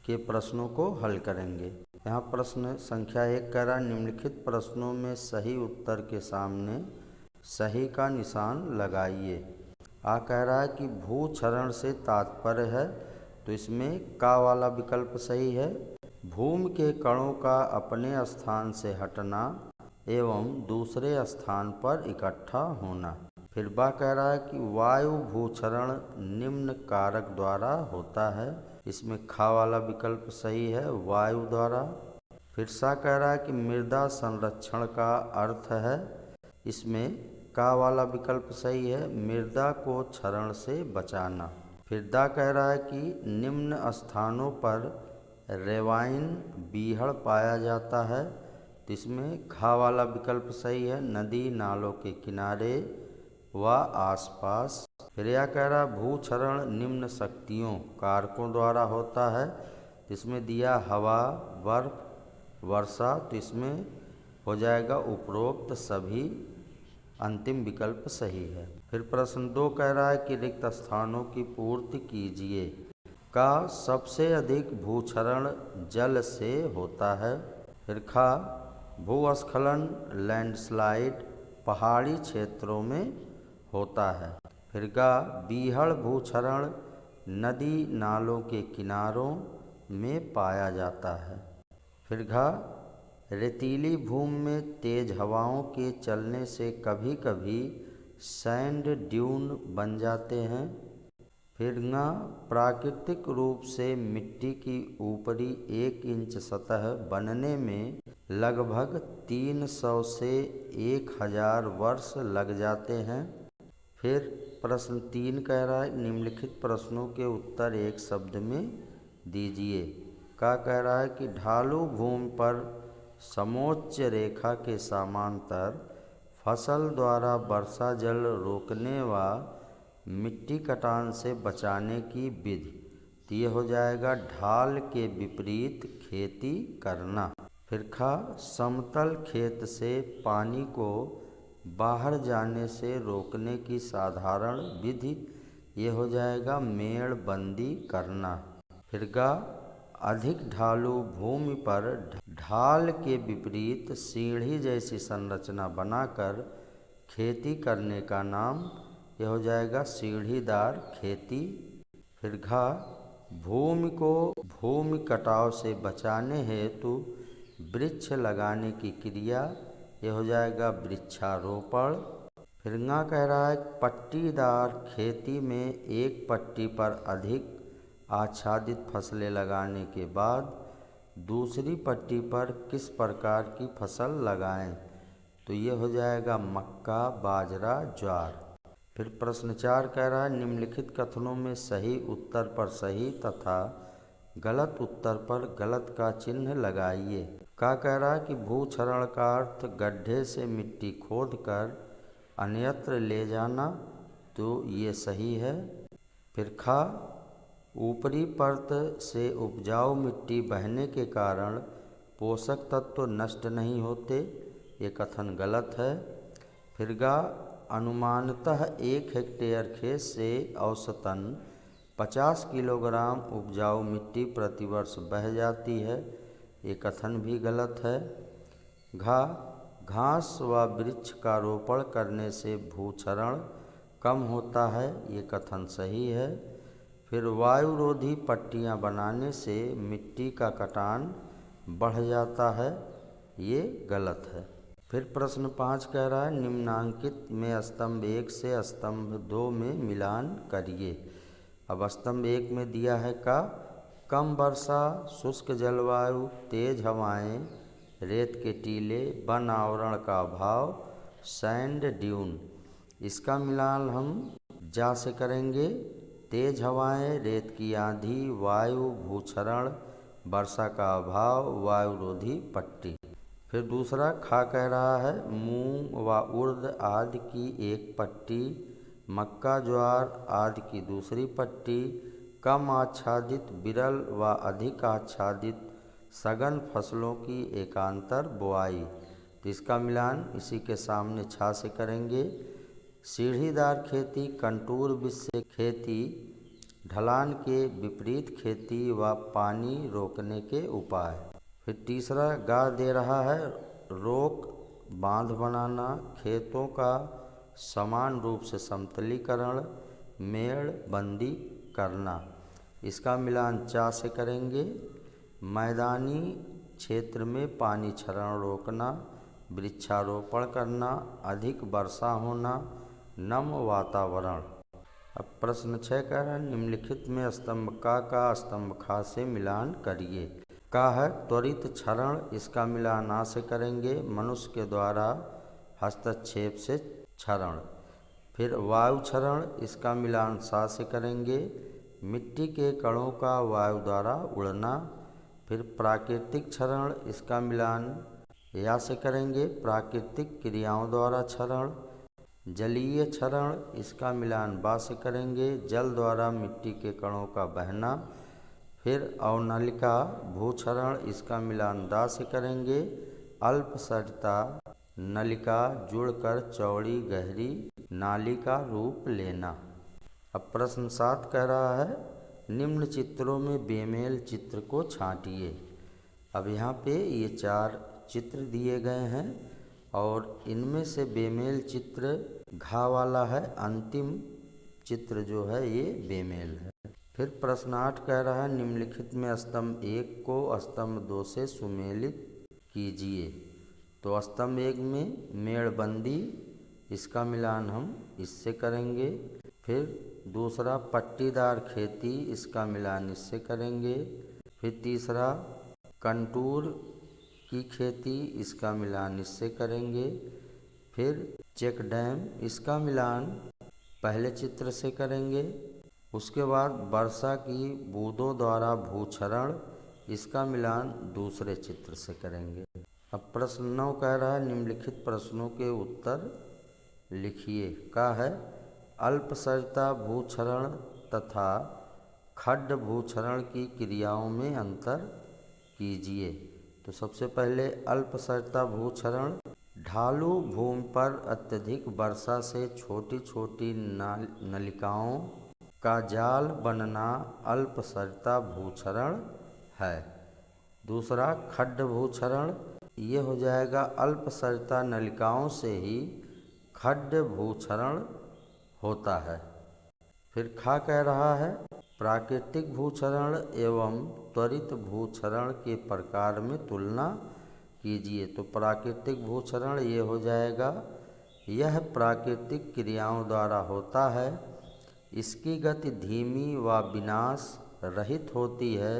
के प्रश्नों को हल करेंगे। यहाँ प्रश्न संख्या 1 कह रहा है निम्नलिखित प्रश्नों में सही उत्तर के सामने सही का निशान लगाइए। आ कह रहा है कि भूक्षरण से तात्पर्य है, तो इसमें का वाला विकल्प सही है। भूमि के कणों का अपने स्थान से हटना एवं दूसरे स्थान पर इकट्ठा होना। फिर बा कह रहा है कि वायु भूक्षरण निम्न कारक द्वारा होता है, इसमें खा वाला विकल्प सही है, वायु द्वारा। फिर सा कह रहा है कि मृदा संरक्षण का अर्थ है, इसमें का वाला विकल्प सही है, मृदा को क्षरण से बचाना। फिर दा कह रहा है कि निम्न स्थानों पर रेवाइन बीहड़ पाया जाता है, तो इसमें घा वाला विकल्प सही है, नदी नालों के किनारे व आसपास। फिर यह कह रहा भूक्षरण निम्न शक्तियों कारकों द्वारा होता है, इसमें दिया हवा, बर्फ, वर्षा, तो इसमें हो जाएगा उपरोक्त सभी, अंतिम विकल्प सही है। फिर प्रश्न 2 कह रहा है कि रिक्त स्थानों की पूर्ति कीजिए। का सबसे अधिक भूक्षरण जल से होता है। फिर खा भूस्खलन लैंडस्लाइड पहाड़ी क्षेत्रों में होता है। फिर गा बीहड़ भूक्षरण नदी नालों के किनारों में पाया जाता है। फिर घा रेतीली भूमि में तेज हवाओं के चलने से कभी कभी सैंड ड्यून बन जाते हैं। फिर गा प्राकृतिक रूप से मिट्टी की ऊपरी 1 इंच सतह बनने में लगभग 300 से 1000 वर्ष लग जाते हैं। फिर प्रश्न 3 कह रहा है निम्नलिखित प्रश्नों के उत्तर एक शब्द में दीजिए। का कह रहा है कि ढालू भूमि पर समोच्च रेखा के समांतर फसल द्वारा वर्षा जल रोकने व मिट्टी कटान से बचाने की विधि, तो ये हो जाएगा ढाल के विपरीत खेती करना। फिर खा समतल खेत से पानी को बाहर जाने से रोकने की साधारण विधि, ये हो जाएगा मेड़बंदी करना। फिर गा अधिक ढालू भूमि पर ढाल के विपरीत सीढ़ी जैसी संरचना बनाकर खेती करने का नाम, यह हो जाएगा सीढ़ीदार खेती। फिर घा भूमि को भूमि कटाव से बचाने हेतु वृक्ष लगाने की क्रिया, यह हो जाएगा वृक्षारोपण। फिर गा कह रहा है पट्टीदार खेती में एक पट्टी पर अधिक आच्छादित फसलें लगाने के बाद दूसरी पट्टी पर किस प्रकार की फसल लगाएं, तो ये हो जाएगा मक्का, बाजरा, ज्वार। फिर प्रश्न 4 कह रहा है निम्नलिखित कथनों में सही उत्तर पर सही तथा गलत उत्तर पर गलत का चिन्ह लगाइए। का कह रहा है कि भूक्षरण का अर्थ गड्ढे से मिट्टी खोदकर अन्यत्र ले जाना, तो ये सही है। फिर खा ऊपरी परत से उपजाऊ मिट्टी बहने के कारण पोषक तत्व नष्ट नहीं होते, ये कथन गलत है। फिर गा अनुमानतः 1 हेक्टेयर खेत से औसतन 50 किलोग्राम उपजाऊ मिट्टी प्रतिवर्ष बह जाती है, ये कथन भी गलत है। घा घास व वृक्ष का रोपण करने से भूक्षरण कम होता है, ये कथन सही है। फिर वायुरोधी पट्टियाँ बनाने से मिट्टी का कटान बढ़ जाता है, ये गलत है। फिर प्रश्न 5 कह रहा है निम्नांकित में स्तंभ 1 से स्तंभ 2 में मिलान करिए। अब स्तंभ 1 में दिया है का कम वर्षा, शुष्क जलवायु, तेज हवाएं, रेत के टीले, वन आवरण का अभाव, सैंड ड्यून। इसका मिलान हम जा से करेंगे। तेज हवाएं, रेत की आंधी, वायु भूक्षरण, वर्षा का अभाव, वायुरोधी पट्टी। फिर दूसरा खा कह रहा है मूंग व उर्द आदि की एक पट्टी, मक्का, ज्वार आदि की दूसरी पट्टी, कम आच्छादित विरल व अधिक आच्छादित सघन फसलों की एकांतर बुआई, तो इसका मिलान इसी के सामने छा से करेंगे। सीढ़ीदार खेती, कंटूर विष से खेती, ढलान के विपरीत खेती व पानी रोकने के उपाय। फिर तीसरा गा दे रहा है रोक बांध बनाना, खेतों का समान रूप से समतलीकरण, मेड़ बंदी करना। इसका मिलान चा से करेंगे। मैदानी क्षेत्र में पानी क्षरण रोकना, वृक्षारोपण करना, अधिक वर्षा होना, नम वातावरण। अब प्रश्न 6 कह रहा है निम्नलिखित में स्तंभ का स्तंभ खा से मिलान करिए। का है त्वरित क्षरण, इसका मिलान आ से करेंगे। मनुष्य के द्वारा हस्तक्षेप से क्षरण। फिर वायु क्षरण, इसका मिलान सा से करेंगे। मिट्टी के कणों का वायु द्वारा उड़ना। फिर प्राकृतिक क्षरण, इसका मिलान या से करेंगे। प्राकृतिक क्रियाओं द्वारा क्षरण। जलीय क्षरण, इसका मिलान बा से करेंगे। जल द्वारा मिट्टी के कणों का बहना। फिर अवनलिका भूक्षरण, इसका मिलान दा से करेंगे। अल्पसरिता नलिका जुड़कर चौड़ी गहरी नाली का रूप लेना। अब प्रश्न 7 कह रहा है निम्न चित्रों में बेमेल चित्र को छांटिए। अब यहाँ पे ये 4 चित्र दिए गए हैं और इनमें से बेमेल चित्र घा वाला है। अंतिम चित्र जो है ये बेमेल है। फिर प्रश्न 8 कह रहा है निम्नलिखित में स्तंभ 1 को स्तंभ 2 से सुमेलित कीजिए। तो स्तंभ 1 में मेड़बंदी, इसका मिलान हम इससे करेंगे। फिर दूसरा पट्टीदार खेती, इसका मिलान इससे करेंगे। फिर तीसरा कंटूर की खेती, इसका मिलान इससे करेंगे। फिर चेक डैम, इसका मिलान पहले चित्र से करेंगे। उसके बाद वर्षा की बूंदों द्वारा भूक्षरण, इसका मिलान दूसरे चित्र से करेंगे। अब प्रश्न 9 कह रहा है निम्नलिखित प्रश्नों के उत्तर लिखिए। का है अल्पसरिता भूक्षरण तथा खड्ड भूक्षरण की क्रियाओं में अंतर कीजिए। तो सबसे पहले अल्पसरिता भूक्षरण, ढालू भूमि पर अत्यधिक वर्षा से छोटी छोटी नलिकाओं का जाल बनना अल्पसरिता भूक्षरण है। दूसरा खड्ड भूक्षरण, ये हो जाएगा अल्पसरिता नलिकाओं से ही खड्ड भूक्षरण होता है। फिर खा कह रहा है प्राकृतिक भूक्षरण एवं त्वरित भूक्षरण के प्रकार में तुलना कीजिए। तो प्राकृतिक भूक्षरण ये हो जाएगा, यह प्राकृतिक क्रियाओं द्वारा होता है। इसकी गति धीमी व विनाश रहित होती है।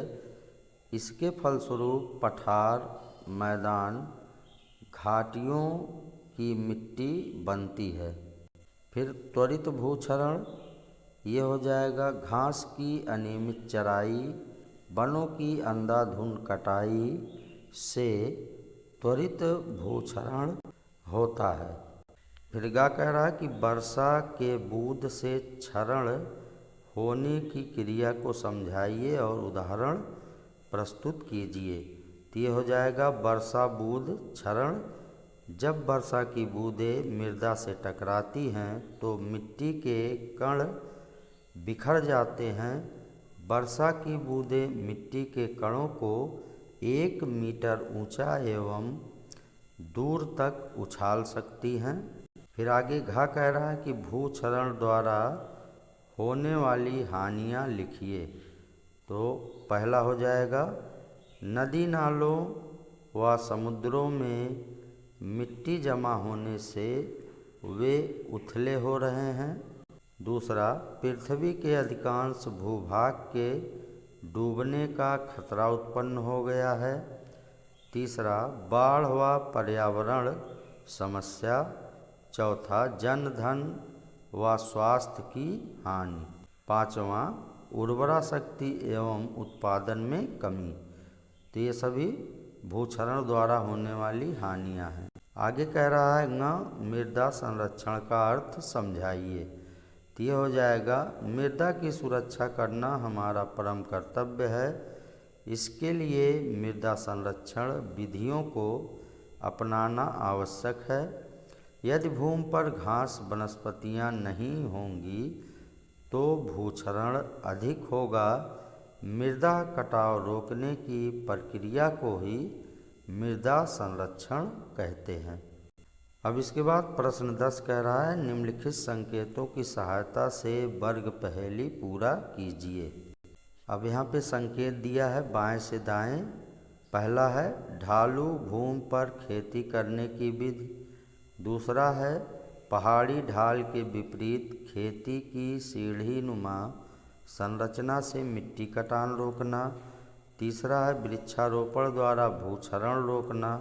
इसके फलस्वरूप पठार, मैदान, घाटियों की मिट्टी बनती है। फिर त्वरित भूक्षरण ये हो जाएगा घास की अनियमित चराई, वनों की अंधाधुंध कटाई से त्वरित भूक्षरण होता है। फिर गा कह रहा है कि वर्षा के बूंद से क्षरण होने की क्रिया को समझाइए और उदाहरण प्रस्तुत कीजिए। तो ये हो जाएगा वर्षा बूंद क्षरण। जब वर्षा की बूंदें मृदा से टकराती हैं तो मिट्टी के कण बिखर जाते हैं। वर्षा की बूंदें मिट्टी के कणों को 1 मीटर ऊंचा एवं दूर तक उछाल सकती हैं। फिर आगे घा कह रहा है कि भूक्षरण द्वारा होने वाली हानियाँ लिखिए। तो पहला हो जाएगा नदी नालों व समुद्रों में मिट्टी जमा होने से वे उथले हो रहे हैं। दूसरा पृथ्वी के अधिकांश भूभाग के डूबने का खतरा उत्पन्न हो गया है। तीसरा बाढ़ व पर्यावरण समस्या। चौथा जन धन व स्वास्थ्य की हानि। पाँचवा उर्वरा शक्ति एवं उत्पादन में कमी। तो ये सभी भूक्षरण द्वारा होने वाली हानियाँ हैं। आगे कह रहा है न मृदा संरक्षण का अर्थ समझाइए। तो ये हो जाएगा मृदा की सुरक्षा करना हमारा परम कर्तव्य है। इसके लिए मृदा संरक्षण विधियों को अपनाना आवश्यक है। यदि भूमि पर घास वनस्पतियाँ नहीं होंगी तो भूक्षरण अधिक होगा। मृदा कटाव रोकने की प्रक्रिया को ही मृदा संरक्षण कहते हैं। अब इसके बाद प्रश्न 10 कह रहा है, निम्नलिखित संकेतों की सहायता से वर्ग पहेली पूरा कीजिए। अब यहाँ पे संकेत दिया है बाएं से दाएं। पहला है ढालू भूमि पर खेती करने की विधि। दूसरा है पहाड़ी ढाल के विपरीत खेती की सीढ़ी नुमा संरचना से मिट्टी कटान रोकना। तीसरा है वृक्षारोपण द्वारा भूक्षरण रोकना।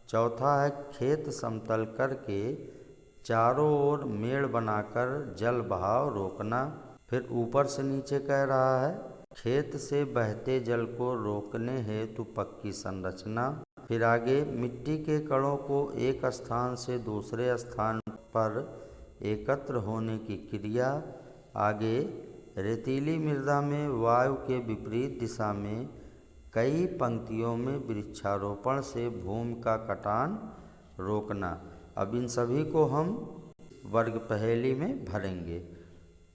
चौथा है खेत समतल करके चारों ओर मेड़ बनाकर जल बहाव रोकना। फिर ऊपर से नीचे कह रहा है खेत से बहते जल को रोकने हेतु पक्की संरचना। फिर आगे मिट्टी के कणों को एक स्थान से दूसरे स्थान पर एकत्र होने की क्रिया। आगे रेतीली मृदा में वायु के विपरीत दिशा में कई पंक्तियों में वृक्षारोपण से भूमि का कटान रोकना। अब इन सभी को हम वर्ग पहेली में भरेंगे।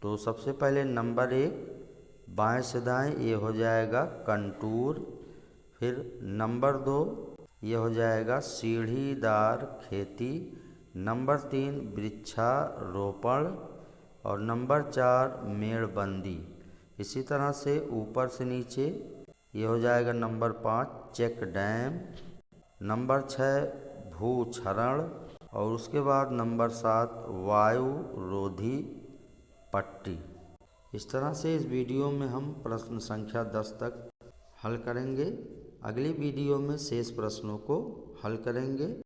तो सबसे पहले नंबर 1 बाएं से दाएं, ये हो जाएगा कंटूर। फिर नंबर 2 ये हो जाएगा सीढ़ीदार खेती। नंबर 3 वृक्षारोपण। और नंबर 4 मेड़बंदी। इसी तरह से ऊपर से नीचे ये हो जाएगा नंबर 5 चेक डैम। नंबर 6 भूक्षरण। और उसके बाद नंबर 7 वायु रोधी पट्टी। इस तरह से इस वीडियो में हम प्रश्न संख्या 10 तक हल करेंगे। अगली वीडियो में शेष प्रश्नों को हल करेंगे।